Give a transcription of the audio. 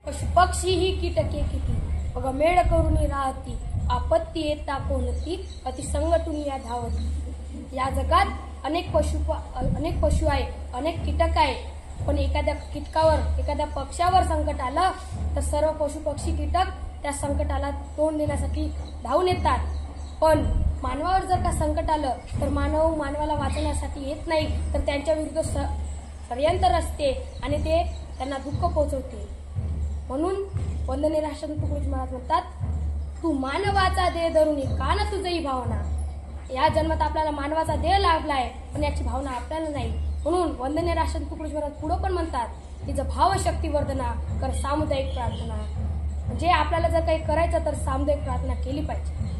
पक्षी ही कीटके किती बघ मेळ करून राहती आपत्ती येता कोणती अति संगटून या धावती। या जगात अनेक पशु आहे, अनेक कीटक आहे, पण एखाद्या कीटकावर एखाद्या पक्ष्यावर संकट आलं तर सर्व पशु पक्षी कीटक त्या संकटाला तोंड देण्यासाठी धावून येतात। पण मानवावर जर का संकट आलं तर मानवाला वाचवण्यासाठी येत नाही, तर त्यांच्या विरुद्ध षडयंत्र रचते आणि ते त्यांना दुःख पोहोचवते। म्हणून वंदनीय राष्ट्रसंत तुकडोजी महाराज म्हणतात, तू मानवाचा देह धरून कान तुझही भावना। या जन्मात आपल्याला मानवाचा देह लाभलाय, पण याची भावना आपल्याला नाही। म्हणून वंदनीय राष्ट्रसंत तुकडोजी महाराज पुढे पण म्हणतात, तिचं भावशक्ती वर्धना कर सामुदायिक प्रार्थना। म्हणजे आपल्याला जर काही करायचं तर सामुदायिक प्रार्थना केली पाहिजे।